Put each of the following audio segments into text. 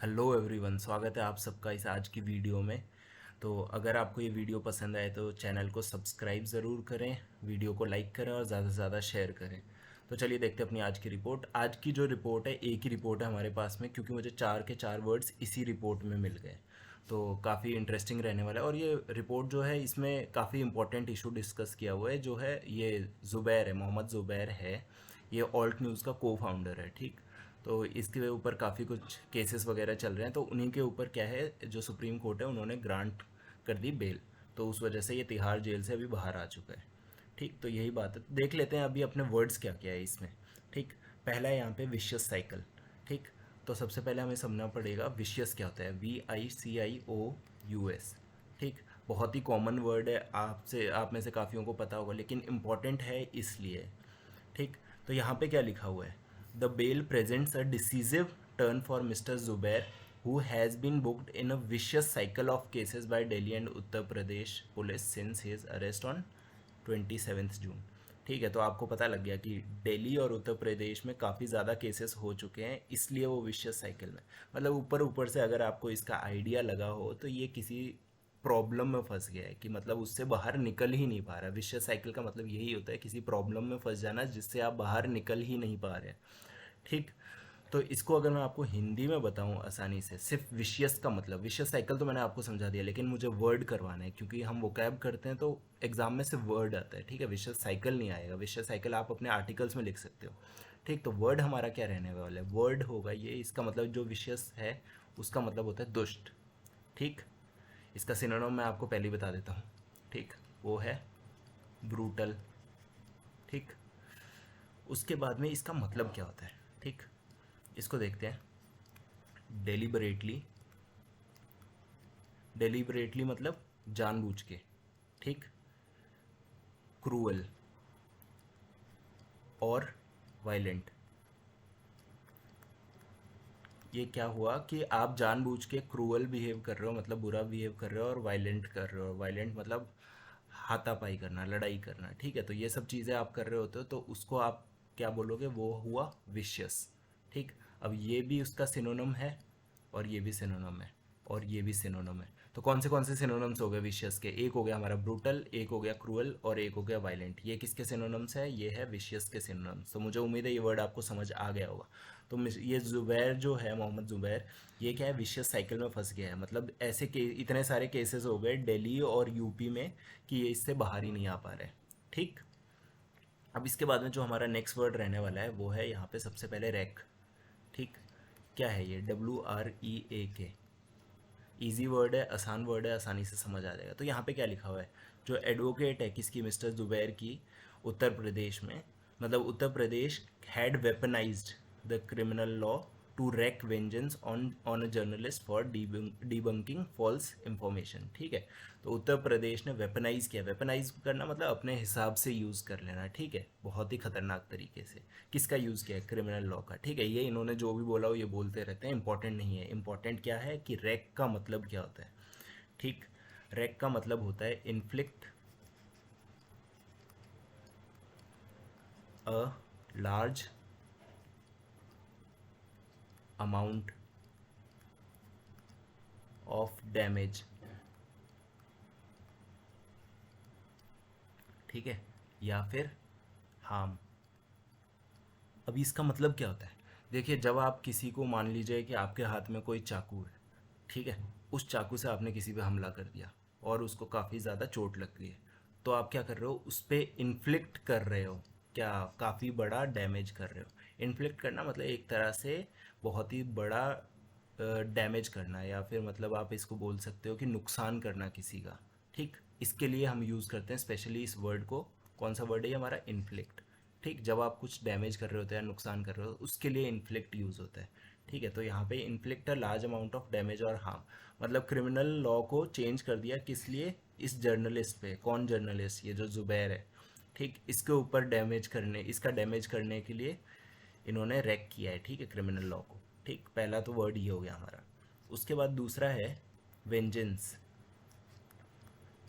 Hello everyone, स्वागत है आप सबका इस आज की वीडियो में। तो अगर आपको ये वीडियो पसंद आए तो चैनल को सब्सक्राइब ज़रूर करें, वीडियो को लाइक करें और ज़्यादा से ज़्यादा शेयर करें। तो चलिए देखते हैं अपनी आज की रिपोर्ट। आज की जो रिपोर्ट है, एक ही रिपोर्ट है हमारे पास में, क्योंकि मुझे चार के चार वर्ड्स इसी रिपोर्ट में मिल गए। तो काफ़ी इंटरेस्टिंग रहने वाला है। और ये रिपोर्ट जो है, इसमें काफ़ी इंपॉर्टेंट इशू डिस्कस किया हुआ है। जो है ये ज़ुबैर है, मोहम्मद ज़ुबैर है। ये ऑल्ट न्यूज़ का को फाउंडर है, ठीक। तो इसके ऊपर काफ़ी कुछ केसेस वगैरह चल रहे हैं। तो उन्हीं के ऊपर क्या है, जो सुप्रीम कोर्ट है उन्होंने ग्रांट कर दी बेल। तो उस वजह से ये तिहाड़ जेल से अभी बाहर आ चुका है। ठीक, तो यही बात है। देख लेते हैं अभी अपने वर्ड्स क्या क्या है इसमें। ठीक, पहला है यहाँ पे विशियस साइकिल। ठीक, तो सबसे पहले हमें समझना पड़ेगा विशियस क्या होता है। VICIOUS। ठीक, बहुत ही कॉमन वर्ड है, आप में से काफ़ियों को पता होगा, लेकिन इम्पॉर्टेंट है इसलिए। ठीक, तो यहाँ पे क्या लिखा हुआ है। The bell presents a decisive turn for mister Zubair, who has been booked in a vicious cycle of cases by Delhi and Uttar Pradesh police since his arrest on 27 June. ठीक है, तो आपको पता लग गया कि दिल्ली और उत्तर प्रदेश में काफ़ी ज़्यादा केसेस हो चुके हैं, इसलिए वो विशियस साइकिल में, मतलब ऊपर ऊपर से अगर आपको इसका आइडिया लगा हो तो ये किसी प्रॉब्लम में फंस गया है, कि मतलब उससे बाहर निकल ही नहीं पा रहा। विशियस साइकिल का मतलब यही होता है, किसी प्रॉब्लम में फंस जाना जिससे आप बाहर निकल ही नहीं पा रहे। ठीक, तो इसको अगर मैं आपको हिंदी में बताऊं आसानी से, सिर्फ विशियस का मतलब, विशियस साइकिल तो मैंने आपको समझा दिया, लेकिन मुझे वर्ड करवाना है, क्योंकि हम वोकैब करते हैं तो एग्जाम में सिर्फ वर्ड आता है। ठीक है, विशियस साइकिल नहीं आएगा। विशियस साइकिल आप अपने आर्टिकल्स में लिख सकते हो। ठीक, तो वर्ड हमारा क्या रहने वाला है, वर्ड होगा ये, इसका मतलब जो विशियस है उसका मतलब होता है दुष्ट। ठीक, इसका सिनोनिम मैं आपको पहले ही बता देता हूँ। ठीक, वो है ब्रूटल। ठीक, उसके बाद में इसका मतलब क्या होता है। ठीक, इसको देखते हैं। डेलिबरेटली। डेलिबरेटली मतलब जानबूझ के। ठीक, क्रूअल और वायलेंट। ये क्या हुआ कि आप जानबूझ के क्रूअल बिहेव कर रहे हो, मतलब बुरा बिहेव कर रहे हो, और वायलेंट कर रहे हो। वायलेंट मतलब हाथापाई करना, लड़ाई करना। ठीक है, तो ये सब चीज़ें आप कर रहे होते हो, तो उसको आप क्या बोलोगे, वो हुआ विशियस। ठीक, अब ये भी उसका सिनोनिम है, और ये भी सिनोनिम है, और ये भी सिनोनिम है। तो कौन से सिनोनिम्स हो गए विशियस के, एक हो गया हमारा ब्रूटल, एक हो गया क्रूअल, और एक हो गया वायलेंट। ये किसके सिनोनिम्स है, ये है विशियस के सिनोनिम्स। तो मुझे उम्मीद है ये वर्ड आपको समझ आ गया होगा। तो ये जुबैर जो है, मोहम्मद जुबैर, ये क्या है, विशियस साइकिल में फंस गया है। मतलब ऐसे के इतने सारे केसेस हो गए दिल्ली और यूपी में कि ये इससे बाहर ही नहीं आ पा रहे। ठीक, अब इसके बाद में जो हमारा नेक्स्ट वर्ड रहने वाला है वो है यहाँ पे सबसे पहले रैक। ठीक, क्या है ये, WREAK। इजी वर्ड है, आसान वर्ड है, आसानी से समझ आ जाएगा। तो यहाँ पे क्या लिखा हुआ है, जो एडवोकेट है किसकी, मिस्टर जुबैर की, उत्तर प्रदेश में, मतलब Uttar Pradesh had weaponized the criminal law to wreak vengeance on a journalist for debunking false information. ठीक है, तो उत्तर प्रदेश ने वेपनाइज किया। वेपनाइज करना मतलब अपने हिसाब से यूज़ कर लेना। ठीक है, बहुत ही खतरनाक तरीके से। किसका यूज़ किया है, क्रिमिनल लॉ का। ठीक है, ये इन्होंने जो भी बोला हो ये बोलते रहते हैं, इंपॉर्टेंट नहीं है। इंपॉर्टेंट क्या है कि रैक का मतलब क्या होता है। ठीक, रैक का मतलब होता है inflict a large amount of damage. ठीक है, या फिर हार्म। अभी इसका मतलब क्या होता है, देखिए, जब आप किसी को, मान लीजिए कि आपके हाथ में कोई चाकू है। ठीक है, उस चाकू से आपने किसी पे हमला कर दिया और उसको काफ़ी ज़्यादा चोट लग गई है। तो आप क्या कर रहे हो, उस पर इन्फ्लिक्ट कर रहे हो, क्या, काफ़ी बड़ा डैमेज कर रहे हो। इन्फ्लिक्ट करना मतलब एक तरह से बहुत ही बड़ा डैमेज करना, या फिर मतलब आप इसको बोल सकते हो कि नुकसान करना किसी का। ठीक, इसके लिए हम यूज़ करते हैं स्पेशली इस वर्ड को। कौन सा वर्ड है ये हमारा, इन्फ्लिक्ट। ठीक, जब आप कुछ डैमेज कर रहे होते हैं, नुकसान कर रहे हो, उसके लिए इन्फ्लिक्ट यूज़ होता है। ठीक है, तो यहाँ पे inflict a large amount of damage और हार्म, मतलब क्रिमिनल लॉ को चेंज कर दिया, किस लिए, इस जर्नलिस्ट पे। कौन जर्नलिस्ट, ये जो जुबैर है। ठीक, इसके ऊपर डैमेज करने, इसका डैमेज करने के लिए इन्होंने रैक किया है। ठीक है, क्रिमिनल लॉ को। ठीक, पहला तो वर्ड ये हो गया हमारा। उसके बाद दूसरा है वेंजेंस।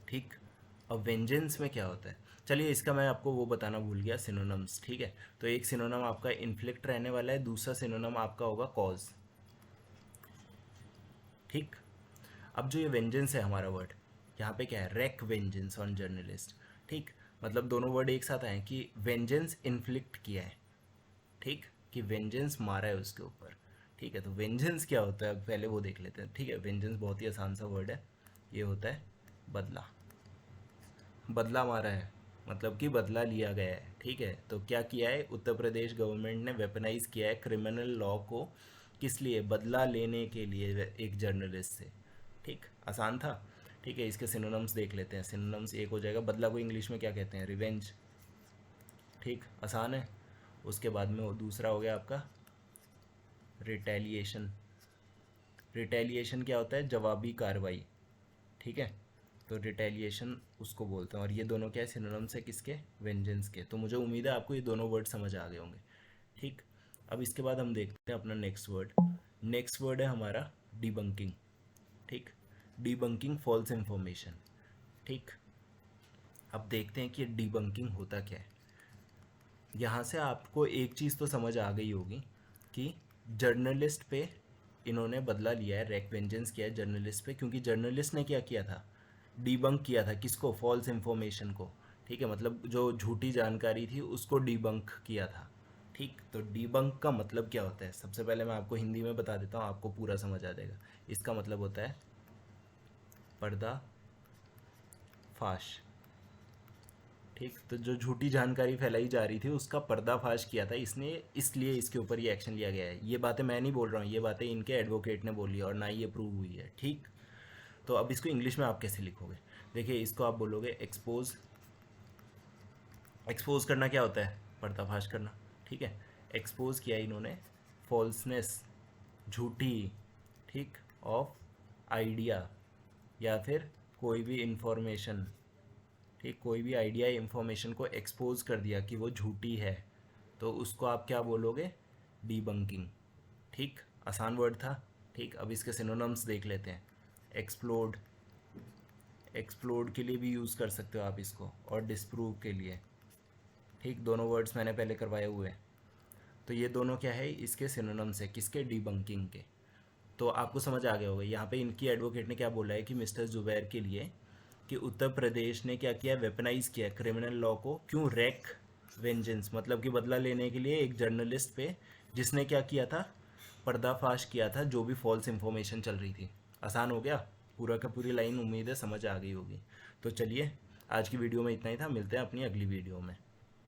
ठीक, अब वेंजेंस में क्या होता है, चलिए इसका मैं आपको वो बताना भूल गया, सिनोनम्स। ठीक है, तो एक सिनोनम आपका इन्फ्लिक्ट रहने वाला है, दूसरा सिनोनम आपका होगा कॉज। ठीक। अब जो ये वेंजेंस है हमारा वर्ड, यहाँ पे क्या है, रेक वेंजेंस ऑन जर्नलिस्ट। ठीक, मतलब दोनों वर्ड एक साथ आए कि वेंजेंस इन्फ्लिक्ट किया है, ठीक, कि वेंजेंस मारा है उसके ऊपर। ठीक है, तो वेंजेंस क्या होता है पहले वो देख लेते हैं। ठीक है, वेंजेंस बहुत ही आसान सा वर्ड है, ये होता है बदला। बदला मारा है मतलब कि बदला लिया गया है। ठीक है, तो क्या किया है, उत्तर प्रदेश गवर्नमेंट ने वेपनाइज किया है क्रिमिनल लॉ को, किस लिए, बदला लेने के लिए एक जर्नलिस्ट से। ठीक, आसान था। ठीक है, इसके सिनोनिम्स देख लेते हैं। सिनोनिम्स एक हो जाएगा, बदला को इंग्लिश में क्या कहते हैं, रिवेंज। ठीक, आसान है। उसके बाद में दूसरा हो गया आपका रिटेलिएशन। रिटेलिएशन क्या होता है, जवाबी कार्रवाई। ठीक है, तो रिटेलिएशन उसको बोलते हैं। और ये दोनों क्या है, सिनोनिम्स है किसके, वेंजेंस के। तो मुझे उम्मीद है आपको ये दोनों वर्ड समझ आ गए होंगे। ठीक, अब इसके बाद हम देखते हैं अपना नेक्स्ट वर्ड। नेक्स्ट वर्ड है हमारा डिबंकिंग। ठीक, डिबंकिंग फॉल्स इंफॉर्मेशन। ठीक, अब देखते हैं कि डिबंकिंग होता क्या है। यहाँ से आपको एक चीज़ तो समझ आ गई होगी कि जर्नलिस्ट पे इन्होंने बदला लिया है, रेक वेंजेंस किया है जर्नलिस्ट पे, क्योंकि जर्नलिस्ट ने क्या किया था, डिबंक किया था किसको, फॉल्स इंफॉर्मेशन को। ठीक है, मतलब जो झूठी जानकारी थी उसको डिबंक किया था। ठीक, तो डिबंक का मतलब क्या होता है, सबसे पहले मैं आपको हिंदी में बता देता हूँ, आपको पूरा समझ आ जाएगा। इसका मतलब होता है पर्दा फाश। ठीक, तो जो झूठी जानकारी फैलाई जा रही थी उसका पर्दाफाश किया था इसने, इसलिए इसके ऊपर ये एक्शन लिया गया है। ये बातें मैं नहीं बोल रहा हूँ, ये बातें इनके एडवोकेट ने बोली है और ना ही ये प्रूव हुई है। ठीक, तो अब इसको इंग्लिश में आप कैसे लिखोगे, देखिए इसको आप बोलोगे एक्सपोज। एक्सपोज करना क्या होता है, पर्दाफाश करना। ठीक है, एक्सपोज किया इन्होंने फॉल्सनेस, झूठी, ठीक, ऑफ आइडिया, या फिर कोई भी इंफॉर्मेशन। ठीक, कोई भी आइडिया या इंफॉर्मेशन को एक्सपोज कर दिया कि वो झूठी है, तो उसको आप क्या बोलोगे, डीबंकिंग। ठीक, आसान वर्ड था। ठीक, अब इसके सिनोनिम्स देख लेते हैं। एक्सप्लोड, एक्सप्लोड के लिए भी यूज़ कर सकते हो आप इसको, और डिस्प्रूव के लिए। ठीक, दोनों वर्ड्स मैंने पहले करवाए हुए हैं। तो ये दोनों क्या है, इसके सिनोनिम्स है किसके, डीबंकिंग के। तो आपको समझ आ गया होगा यहाँ पे इनकी एडवोकेट ने क्या बोला है कि मिस्टर जुबैर के लिए, कि उत्तर प्रदेश ने क्या किया, वेपनाइज किया क्रिमिनल लॉ को, क्यों, रेक वेंजेंस, मतलब कि बदला लेने के लिए एक जर्नलिस्ट पे जिसने क्या किया था, पर्दाफाश किया था जो भी फॉल्स इंफॉर्मेशन चल रही थी। आसान हो गया, पूरा का पूरी लाइन उम्मीद है समझ आ गई होगी। तो चलिए, आज की वीडियो में इतना ही था, मिलते हैं अपनी अगली वीडियो में।